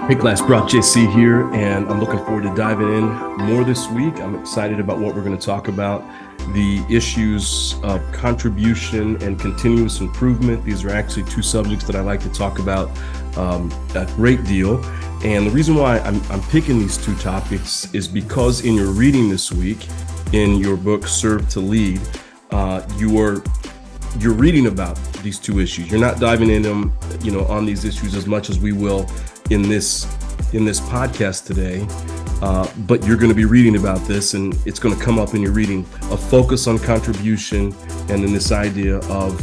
Hey class, Prof JC here, and I'm looking forward to diving in more this week. I'm excited about what we're going to talk about, the issues of contribution and continuous improvement. These are actually two subjects that I like to talk about a great deal. And the reason why I'm picking these two topics is because in your reading this week, in your book, Serve to Lead, you're reading about these two issues. You're not diving in them, on these issues as much as we will in this podcast today, but you're going to be reading about this, and it's going to come up in your reading, a focus on contribution, and then this idea of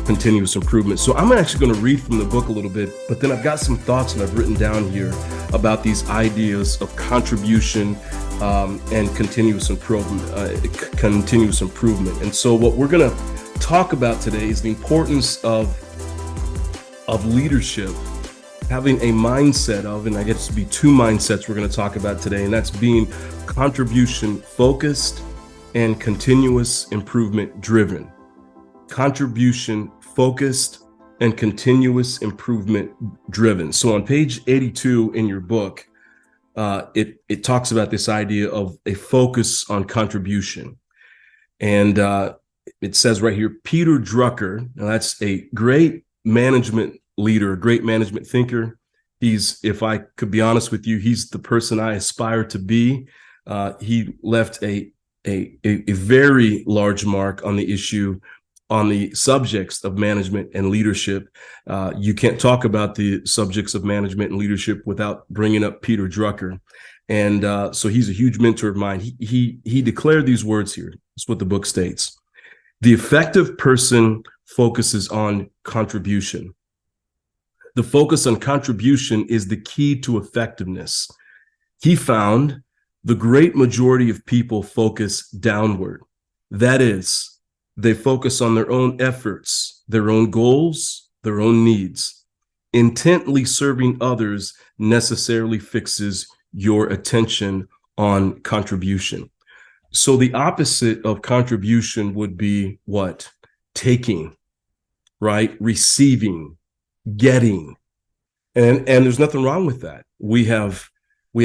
continuous improvement. So I'm actually going to read from the book a little bit, but then I've got some thoughts that I've written down here about these ideas of contribution and continuous improvement. And so what we're going to talk about today is the importance of leadership, having a mindset of, and I guess to be two mindsets we're going to talk about today, and that's being contribution focused and continuous improvement driven. Contribution focused and continuous improvement driven. So on page 82 in your book, it talks about this idea of a focus on contribution. And it says right here, Peter Drucker, now that's a great management leader, a great management thinker. He's, if I could be honest with you, he's the person I aspire to be. He left a very large mark on the issue, on the subjects of management and leadership. You can't talk about the subjects of management and leadership without bringing up Peter Drucker. And so he's a huge mentor of mine. He declared these words here. That's what the book states. The effective person focuses on contribution. The focus on contribution is the key to effectiveness. He found the great majority of people focus downward. That is, they focus on their own efforts, their own goals, their own needs. Intently serving others necessarily fixes your attention on contribution. So the opposite of contribution would be what? Taking, right? Receiving, getting. And there's nothing wrong with that. We have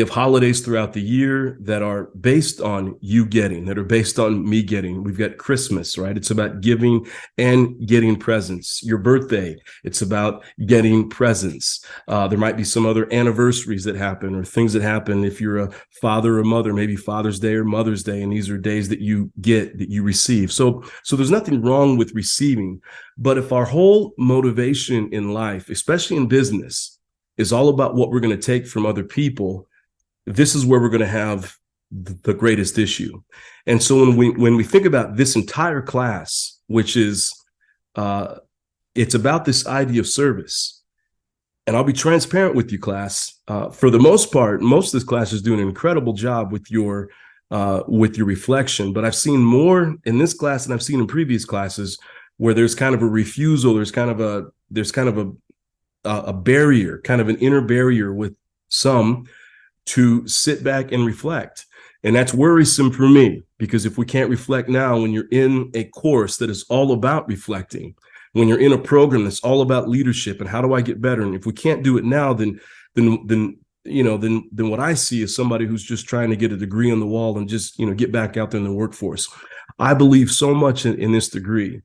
holidays throughout the year that are based on you getting, that are based on me getting. We've got Christmas, right? It's about giving and getting presents. Your birthday, it's about getting presents. There might be some other anniversaries that happen or things that happen if you're a father or mother, maybe Father's Day or Mother's Day, and these are days that you get, that you receive. So there's nothing wrong with receiving, but if our whole motivation in life, especially in business, is all about what we're going to take from other people, this is where we're going to have the greatest issue. And so when we think about this entire class, which is, it's about this idea of service. And I'll be transparent with you, class. For the most part, most of this class is doing an incredible job with your reflection. But I've seen more in this class than I've seen in previous classes, where there's kind of a refusal, there's kind of a barrier, kind of an inner barrier with some to sit back and reflect. And that's worrisome for me, because if we can't reflect now, when you're in a course that is all about reflecting, when you're in a program that's all about leadership and how do I get better, and if we can't do it now, then what I see is somebody who's just trying to get a degree on the wall and just get back out there in the workforce. I believe so much in this degree.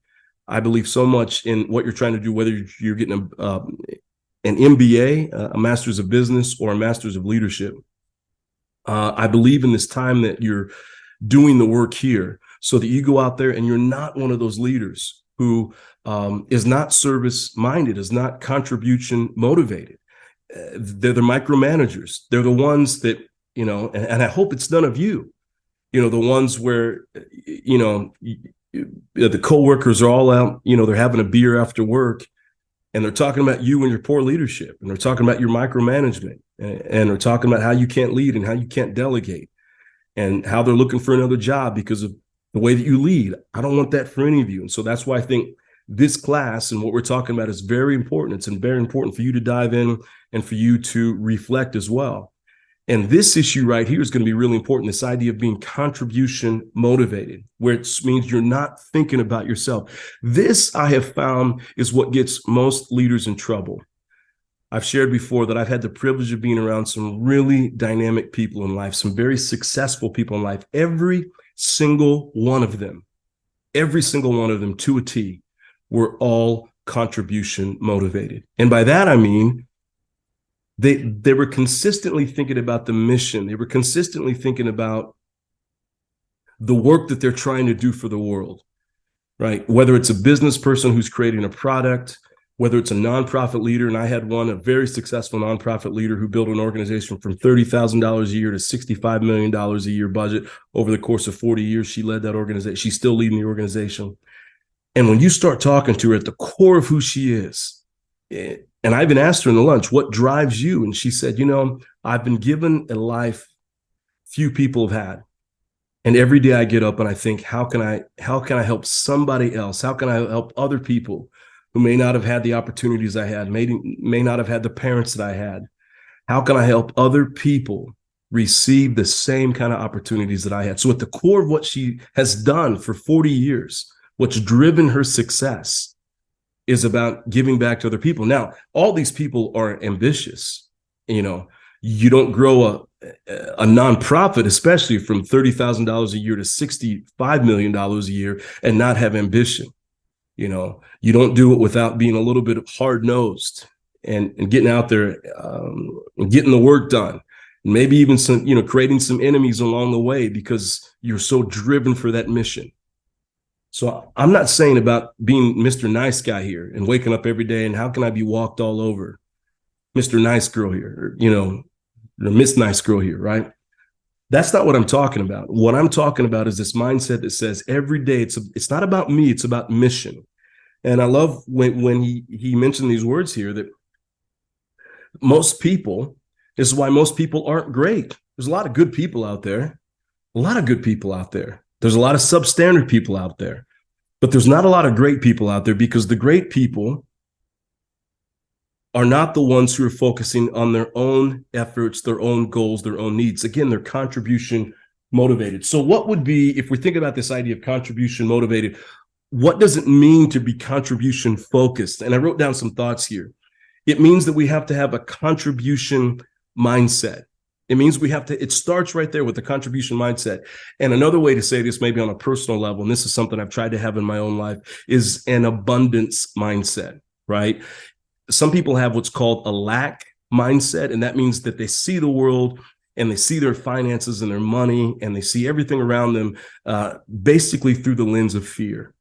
I believe so much in what you're trying to do, whether you're getting an MBA, a master's of business, or a master's of leadership. I believe in this time that you're doing the work here so that you go out there and you're not one of those leaders who is not service minded, is not contribution motivated. They're the micromanagers. They're the ones that, and I hope it's none of you, the ones where, the coworkers are all out, they're having a beer after work, and they're talking about you and your poor leadership, and they're talking about your micromanagement, and they're talking about how you can't lead and how you can't delegate, and how they're looking for another job because of the way that you lead. I don't want that for any of you. And so that's why I think this class and what we're talking about is very important. It's very important for you to dive in and for you to reflect as well. And this issue right here is going to be really important, this idea of being contribution motivated, where it means you're not thinking about yourself. This, I have found, is what gets most leaders in trouble. I've shared before that I've had the privilege of being around some really dynamic people in life, some very successful people in life. Every single one of them to a T, were all contribution motivated. And by that, I mean, they were consistently thinking about the mission. They were consistently thinking about the work that they're trying to do for the world, right? Whether it's a business person who's creating a product, whether it's a nonprofit leader, and I had one, a very successful nonprofit leader who built an organization from $30,000 a year to $65 million a year budget over the course of 40 years. She led that organization. She's still leading the organization. And when you start talking to her at the core of who she is, and I even asked her in the lunch, what drives you? And she said, I've been given a life few people have had. And every day I get up and I think, how can I help somebody else? How can I help other people who may not have had the opportunities I had, may not have had the parents that I had? How can I help other people receive the same kind of opportunities that I had? So at the core of what she has done for 40 years, what's driven her success is about giving back to other people. Now, all these people are ambitious. You don't grow a nonprofit, especially from $30,000 a year to $65 million a year, and not have ambition. You don't do it without being a little bit hard-nosed and getting out there and getting the work done. Maybe even some, creating some enemies along the way because you're so driven for that mission. So I'm not saying about being Mr. Nice Guy here and waking up every day and how can I be walked all over, Mr. Nice Girl here, or Miss Nice Girl here, right? That's not what I'm talking about. What I'm talking about is this mindset that says every day it's not about me, it's about mission. And I love when he mentioned these words here that this is why most people aren't great. There's a lot of good people out there, There's a lot of substandard people out there, but there's not a lot of great people out there because the great people are not the ones who are focusing on their own efforts, their own goals, their own needs. Again, they're contribution motivated. So what would be, if we think about this idea of contribution motivated, what does it mean to be contribution focused? And I wrote down some thoughts here. It means that we have to have a contribution mindset. It means it starts right there with the contribution mindset. And another way to say this, maybe on a personal level, and this is something I've tried to have in my own life, is an abundance mindset, right? Some people have what's called a lack mindset, and that means that they see the world and they see their finances and their money and they see everything around them basically through the lens of fear.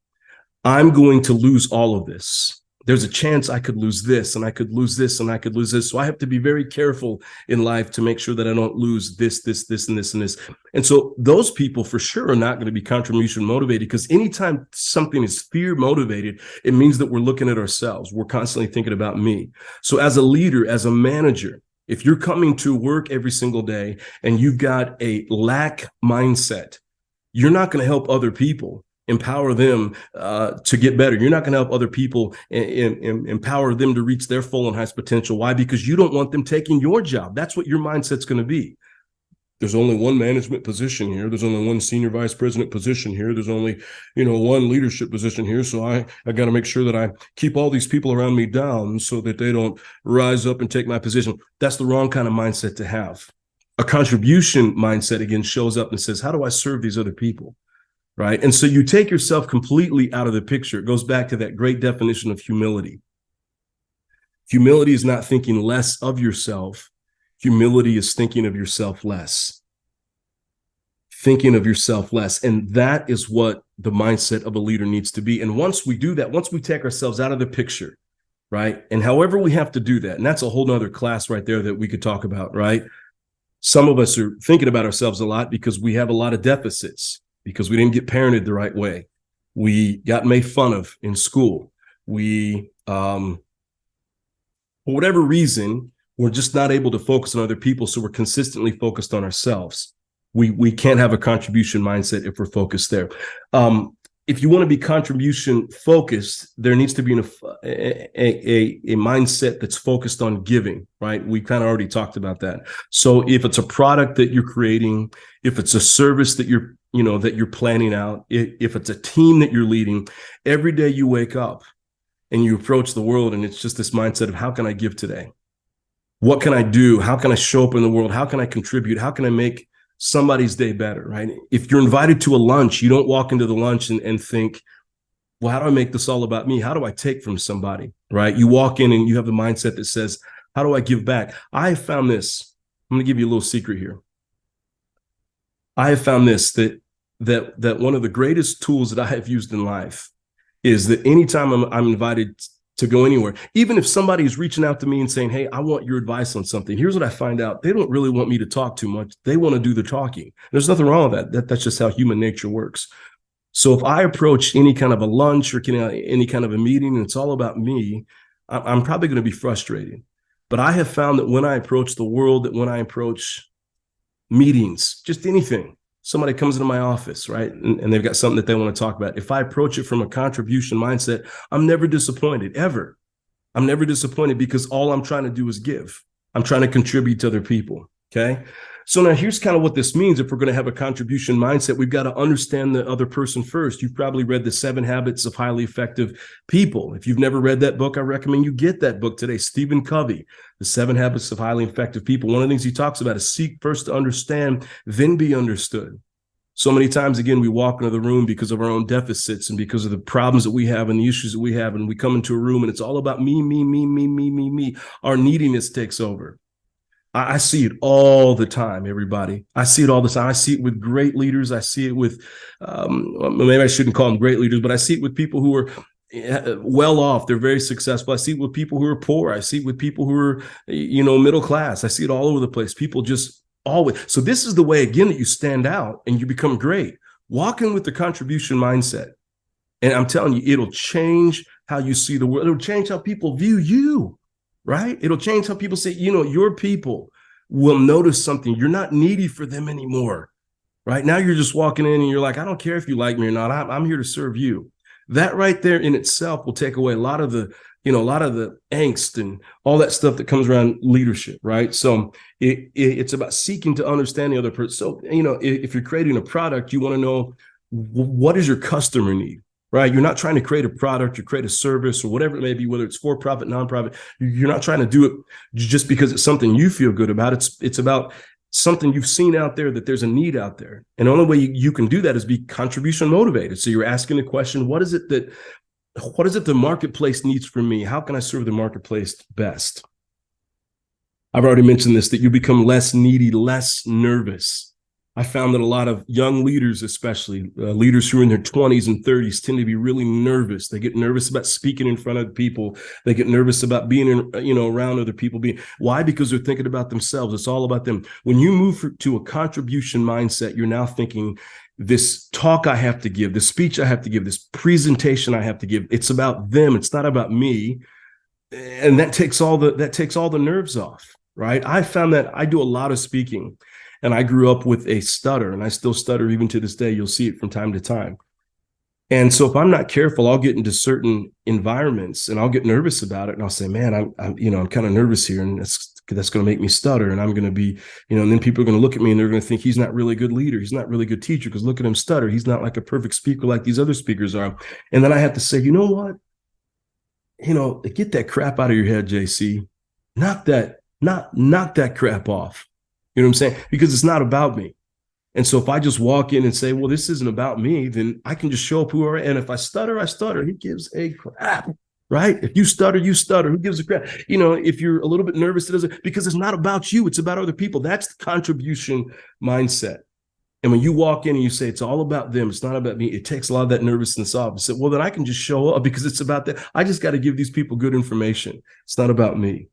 I'm going to lose all of this. There's a chance I could lose this and I could lose this and I could lose this. So I have to be very careful in life to make sure that I don't lose this, and this, and this. And so those people for sure are not going to be contribution motivated because anytime something is fear motivated, it means that we're looking at ourselves. We're constantly thinking about me. So as a leader, as a manager, if you're coming to work every single day and you've got a lack mindset, you're not going to help other people empower them to get better. You're not going to help other people empower them to reach their full and highest potential. Why? Because you don't want them taking your job. That's what your mindset's going to be. There's only one management position here. There's only one senior vice president position here. There's only, one leadership position here. So I got to make sure that I keep all these people around me down so that they don't rise up and take my position. That's the wrong kind of mindset to have. A contribution mindset, again, shows up and says, how do I serve these other people? Right. And so you take yourself completely out of the picture. It goes back to that great definition of humility. Humility is not thinking less of yourself. Humility is thinking of yourself less. Thinking of yourself less. And that is what the mindset of a leader needs to be. And once we do that, once we take ourselves out of the picture, right? And however we have to do that, and that's a whole nother class right there that we could talk about, right? Some of us are thinking about ourselves a lot because we have a lot of deficits. Because we didn't get parented the right way. We got made fun of in school. We, for whatever reason, we're just not able to focus on other people. So we're consistently focused on ourselves. We can't have a contribution mindset if we're focused there. If you want to be contribution focused, there needs to be a mindset that's focused on giving, right? We kind of already talked about that. So if it's a product that you're creating, if it's a service that you're planning out, if it's a team that you're leading, every day you wake up and you approach the world and it's just this mindset of how can I give today? What can I do? How can I show up in the world? How can I contribute? How can I make somebody's day better, right? If you're invited to a lunch, you don't walk into the lunch and think, well, how do I make this all about me? How do I take from somebody, right? You walk in and you have the mindset that says, how do I give back? I have found this. I'm going to give you a little secret here. I have found this, that one of the greatest tools that I have used in life is that anytime I'm invited to go anywhere, even if somebody is reaching out to me and saying, hey, I want your advice on something, here's what I find out. They don't really want me to talk too much. They want to do the talking. There's nothing wrong with that. That's just how human nature works. So if I approach any kind of a lunch or any kind of a meeting and it's all about me, I'm probably going to be frustrated. But I have found that when I approach the world, that when I approach meetings, just anything, somebody comes into my office, right, and they've got something that they want to talk about. If I approach it from a contribution mindset, I'm never disappointed, ever. I'm never disappointed because all I'm trying to do is give. I'm trying to contribute to other people, okay? So now here's kind of what this means. If we're going to have a contribution mindset, we've got to understand the other person first. You've probably read The 7 Habits of Highly Effective People. If you've never read that book, I recommend you get that book today. Stephen Covey, The 7 Habits of Highly Effective People. One of the things he talks about is seek first to understand, then be understood. So many times, again, we walk into the room because of our own deficits and because of the problems that we have and the issues that we have. And we come into a room and it's all about me, me, me, me, me, me, me. Our neediness takes over. I see it all the time, everybody. I see it all the time. I see it with great leaders. I see it with, maybe I shouldn't call them great leaders, but I see it with people who are well off. They're very successful. I see it with people who are poor. I see it with people who are, middle class. I see it all over the place. People just always. So this is the way, again, that you stand out and you become great. Walk in with the contribution mindset. And I'm telling you, it'll change how you see the world. It'll change how people view you. Right? It'll change how people say, your people will notice something. You're not needy for them anymore. Right? Now you're just walking in and you're like, I don't care if you like me or not. I'm here to serve you. That right there in itself will take away a lot of the angst and all that stuff that comes around leadership. Right? So it's about seeking to understand the other person. So, if you're creating a product, you want to know, what does your customer need? Right? You're not trying to create a product or create a service or whatever it may be, whether it's for-profit, nonprofit. You're not trying to do it just because it's something you feel good about. It's about something you've seen out there, that there's a need out there. And the only way you can do that is be contribution motivated. So you're asking the question, what is it the marketplace needs from me? How can I serve the marketplace best? I've already mentioned this, that you become less needy, less nervous. I found that a lot of young leaders, especially leaders who are in their 20s and 30s, tend to be really nervous. They get nervous about speaking in front of people. They get nervous about being around other people. Why? Because they're thinking about themselves. It's all about them. When you move to a contribution mindset, you're now thinking, this talk I have to give, this speech I have to give, this presentation I have to give, it's about them. It's not about me. And that takes all the nerves off, right? I found that I do a lot of speaking. And I grew up with a stutter, and I still stutter even to this day. You'll see it from time to time. And so if I'm not careful, I'll get into certain environments and I'll get nervous about it. And I'll say, man, I'm kind of nervous here, and that's going to make me stutter. And I'm going to be, and then people are going to look at me and they're going to think he's not really a good leader. He's not really a good teacher because look at him stutter. He's not like a perfect speaker like these other speakers are. And then I have to say, you know what? Get that crap out of your head, JC. Knock that crap off. You know what I'm saying? Because it's not about me. And so if I just walk in and say, well, this isn't about me, then I can just show up who I am. And if I stutter, I stutter. Who gives a crap, right? If you stutter, you stutter. Who gives a crap? If you're a little bit nervous, because it's not about you. It's about other people. That's the contribution mindset. And when you walk in and you say, it's all about them, it's not about me, it takes a lot of that nervousness off. I said, well, then I can just show up because it's about that. I just got to give these people good information. It's not about me.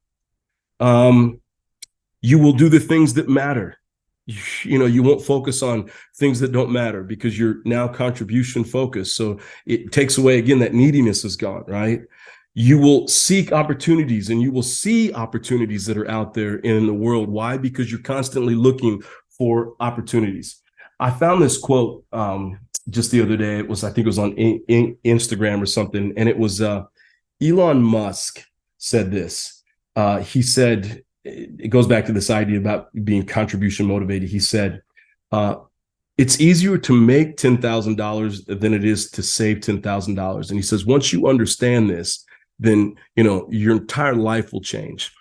You will do the things that matter. You won't focus on things that don't matter because you're now contribution focused. So it takes away, again, that neediness is gone, right? You will seek opportunities and you will see opportunities that are out there in the world. Why? Because you're constantly looking for opportunities. I found this quote just the other day. I think it was on Instagram or something. And it was Elon Musk said this. He said, it goes back to this idea about being contribution motivated. He said, it's easier to make $10,000 than it is to save $10,000. And he says, once you understand this, then, your entire life will change.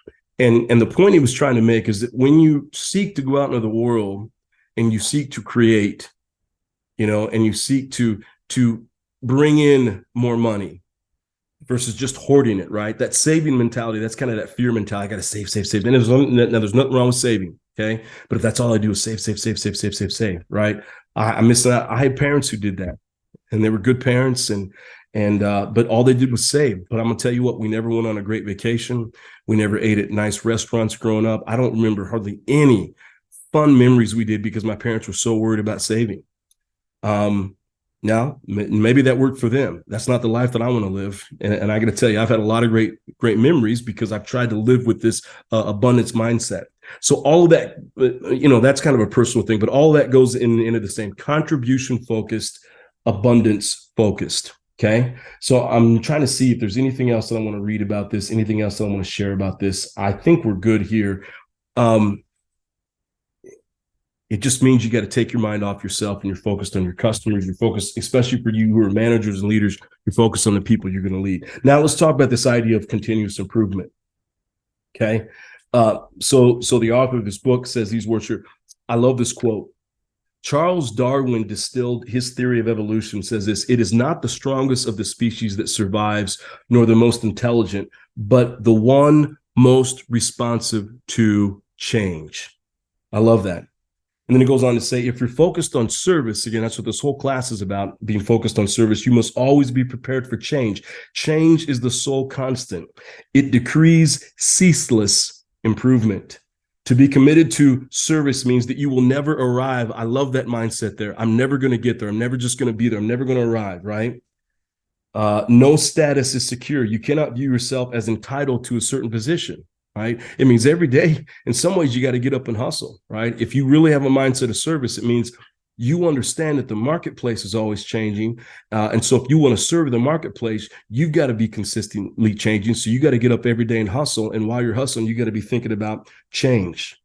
And the point he was trying to make is that when you seek to go out into the world and you seek to create, and you seek to bring in more money versus just hoarding it, right? That saving mentality, that's kind of that fear mentality. I got to save, save, save. And there's nothing wrong with saving, okay? But if that's all I do is save, save, save, save, save, save, save, right? I'm missing out. I had parents who did that, and they were good parents, but all they did was save. But I'm gonna tell you what, we never went on a great vacation. We never ate at nice restaurants growing up. I don't remember hardly any fun memories we did because my parents were so worried about saving. Now, maybe that worked for them. That's not the life that I want to live. And I got to tell you, I've had a lot of great memories because I've tried to live with this abundance mindset. So all of that, that's kind of a personal thing, but all that goes into the same contribution focused, abundance focused. Okay. So I'm trying to see if there's anything else that I want to read about this, anything else that I want to share about this. I think we're good here. It just means you got to take your mind off yourself and you're focused on your customers. You're focused, especially for you who are managers and leaders, you're focused on the people you're going to lead. Now let's talk about this idea of continuous improvement. Okay. So the author of this book says these words here. I love this quote. Charles Darwin distilled his theory of evolution, says this: it is not the strongest of the species that survives, nor the most intelligent, but the one most responsive to change. I love that. And then it goes on to say, if you're focused on service, again, that's what this whole class is about, being focused on service, you must always be prepared for change. Change is the sole constant. It decrees ceaseless improvement. To be committed to service means that you will never arrive. I love that mindset there. I'm never going to get there. I'm never just going to be there. I'm never going to arrive, right? No status is secure. You cannot view yourself as entitled to a certain position, right? It means every day, in some ways, you got to get up and hustle, right? If you really have a mindset of service, it means you understand that the marketplace is always changing. And so if you want to serve the marketplace, you've got to be consistently changing. So you got to get up every day and hustle. And while you're hustling, you got to be thinking about change.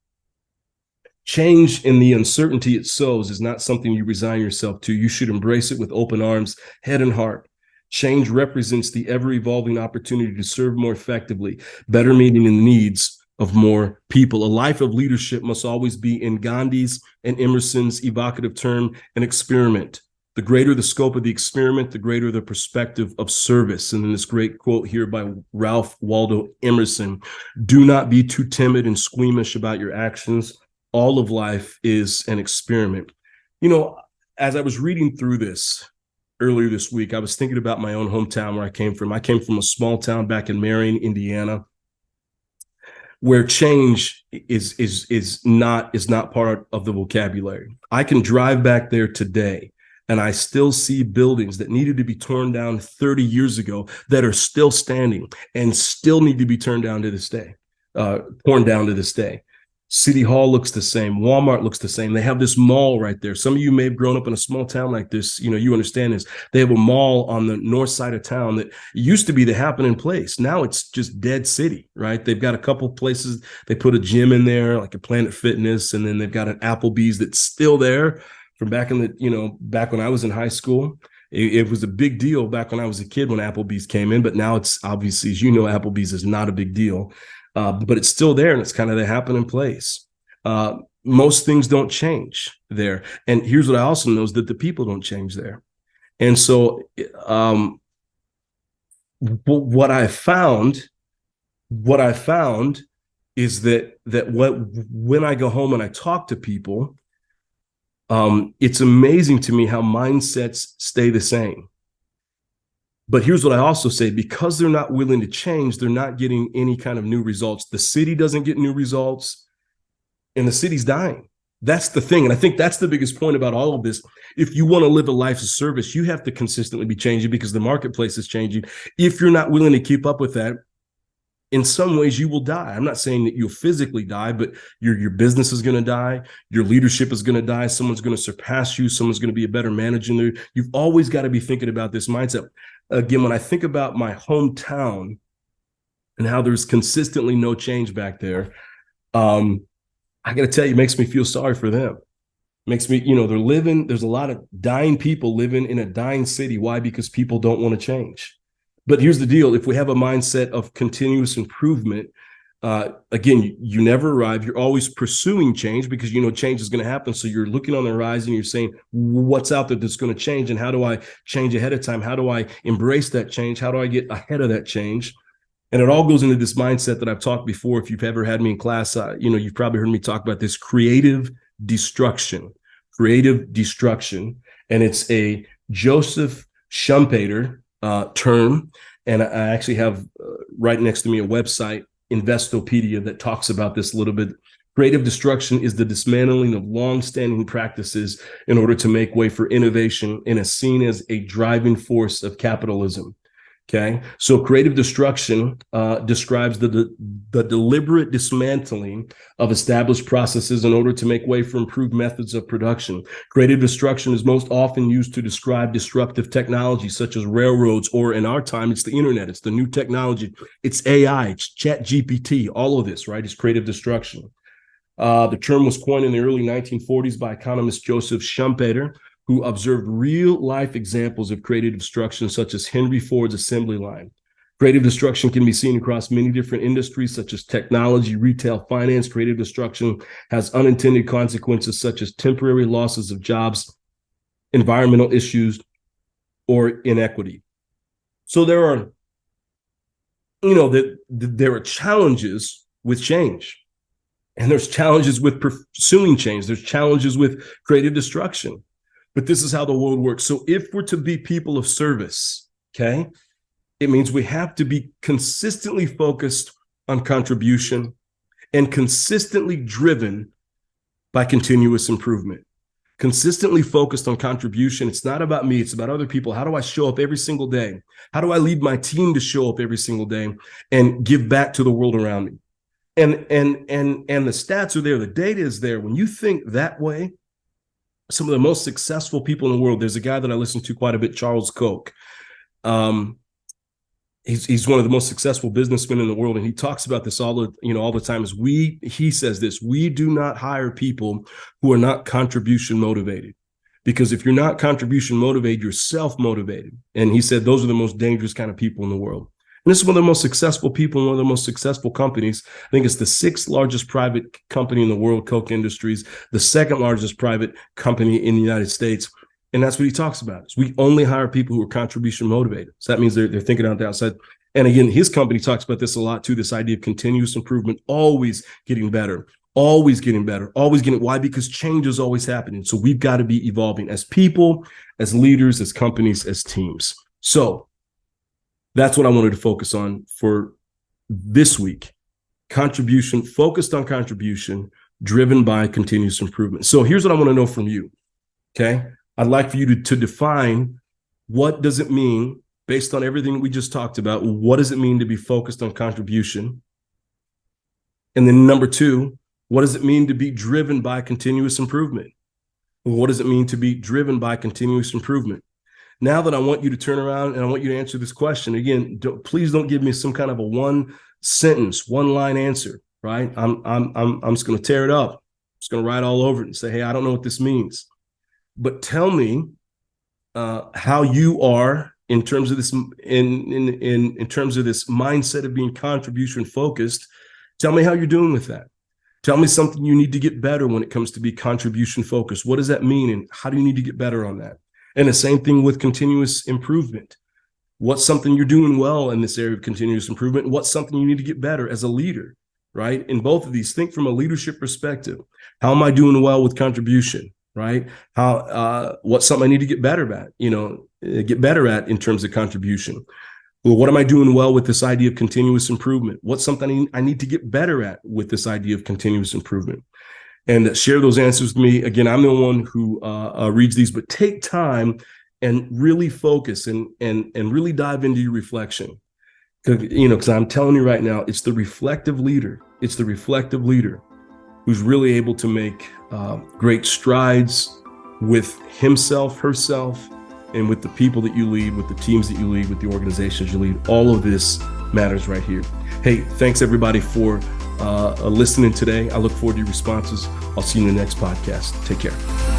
Change in the uncertainty it sows is not something you resign yourself to. You should embrace it with open arms, head and heart. Change represents the ever-evolving opportunity to serve more effectively, better meeting the needs of more people. A life of leadership must always be, in Gandhi's and Emerson's evocative term, an experiment. The greater the scope of the experiment, the greater the perspective of service. And then this great quote here by Ralph Waldo Emerson: do not be too timid and squeamish about your actions. All of life is an experiment. As I was reading through this earlier this week, I was thinking about my own hometown where I came from. I came from a small town back in Marion, Indiana, where change is not part of the vocabulary. I can drive back there today and I still see buildings that needed to be torn down 30 years ago that are still standing and still need to be torn down to this day. City Hall looks the same. Walmart looks the same. They have this mall right there. Some of you may have grown up in a small town like this. You understand this. They have a mall on the north side of town that used to be the happening place. Now it's just dead city, right? They've got a couple places. They put a gym in there, like a Planet Fitness, and then they've got an Applebee's that's still there from back back when I was in high school. It was a big deal back when I was a kid when Applebee's came in, but now it's obviously, as you know, Applebee's is not a big deal. But it's still there, and it's kind of the happening place. Most things don't change there. And here's what I also know is that the people don't change there. And so what I found is that when I go home and I talk to people, it's amazing to me how mindsets stay the same. But here's what I also say: because they're not willing to change, they're not getting any kind of new results. The city doesn't get new results, and the city's dying. That's the thing. And I think that's the biggest point about all of this. If you want to live a life of service, you have to consistently be changing because the marketplace is changing. If you're not willing to keep up with that, in some ways you will die. I'm not saying that you'll physically die, but your business is going to die. Your leadership is going to die. Someone's going to surpass you. Someone's going to be a better manager. You've always got to be thinking about this mindset. Again, when I think about my hometown and how there's consistently no change back there, I got to tell you, it makes me feel sorry for them. It makes me, there's a lot of dying people living in a dying city. Why? Because people don't want to change. But here's the deal. If we have a mindset of continuous improvement, Again, you never arrive. You're always pursuing change because you know change is going to happen. So you're looking on the horizon. You're saying, what's out there that's going to change, and how do I change ahead of time? How do I embrace that change? How do I get ahead of that change? And it all goes into this mindset that I've talked before. If you've ever had me in class, you've probably heard me talk about this creative destruction, and it's a Joseph Schumpeter term. And I actually have right next to me a website, Investopedia, that talks about this a little bit. Creative destruction is the dismantling of long-standing practices in order to make way for innovation and is seen as a driving force of capitalism. Okay, so creative destruction describes the deliberate dismantling of established processes in order to make way for improved methods of production. Creative destruction is most often used to describe disruptive technology such as railroads, or in our time, it's the internet, it's the new technology, it's AI, it's ChatGPT, all of this, right? It's creative destruction. The term was coined in the early 1940s by economist Joseph Schumpeter, who observed real-life examples of creative destruction, such as Henry Ford's assembly line. Creative destruction can be seen across many different industries, such as technology, retail, finance. Creative destruction has unintended consequences, such as temporary losses of jobs, environmental issues, or inequity. So there are challenges with change, and there's challenges with pursuing change. There's challenges with creative destruction. But this is how the world works. So if we're to be people of service, okay, it means we have to be consistently focused on contribution and consistently driven by continuous improvement. Consistently focused on contribution. It's not about me, it's about other people. How do I show up every single day? How do I lead my team to show up every single day and give back to the world around me? And the stats are there, the data is there. When you think that way, some of the most successful people in the world, there's a guy that I listen to quite a bit, Charles Koch. He's one of the most successful businessmen in the world, and he talks about this all the time. He says this: we do not hire people who are not contribution motivated, because if you're not contribution motivated, you're self-motivated. And he said those are the most dangerous kind of people in the world. And this is one of the most successful people in one of the most successful companies. I think it's the 6th largest private company in the world, Koch Industries, the 2nd largest private company in the United States. And that's what he talks about. Is we only hire people who are contribution motivated. So that means they're thinking out the outside. And again, his company talks about this a lot too, this idea of continuous improvement, always getting better, always getting better, always getting. Why? Because change is always happening. So we've got to be evolving as people, as leaders, as companies, as teams. So that's what I wanted to focus on for this week. Contribution, focused on contribution, driven by continuous improvement. So here's what I want to know from you, okay? I'd like for you to define, what does it mean, based on everything we just talked about, what does it mean to be focused on contribution? And then number 2, what does it mean to be driven by continuous improvement? What does it mean to be driven by continuous improvement? Now that I want you to turn around and I want you to answer this question again, please don't give me some kind of a one sentence, one line answer, right? I'm just going to tear it up. I'm just going to write all over it and say, hey, I don't know what this means. But tell me how you are in terms of this, in terms of this mindset of being contribution focused. Tell me how you're doing with that. Tell me something you need to get better when it comes to be contribution focused. What does that mean, and how do you need to get better on that? And the same thing with continuous improvement. What's something you're doing well in this area of continuous improvement? What's something you need to get better as a leader, right? In both of these, think from a leadership perspective. How am I doing well with contribution, right? What's something I need to get better at, in terms of contribution? Well, what am I doing well with this idea of continuous improvement? What's something I need to get better at with this idea of continuous improvement? And share those answers with me. Again, I'm the one who reads these, but take time and really focus and really dive into your reflection. Because I'm telling you right now, it's the reflective leader. It's the reflective leader who's really able to make great strides with himself, herself, and with the people that you lead, with the teams that you lead, with the organizations you lead. All of this matters right here. Hey, thanks everybody for listening today. I look forward to your responses. I'll see you in the next podcast. Take care.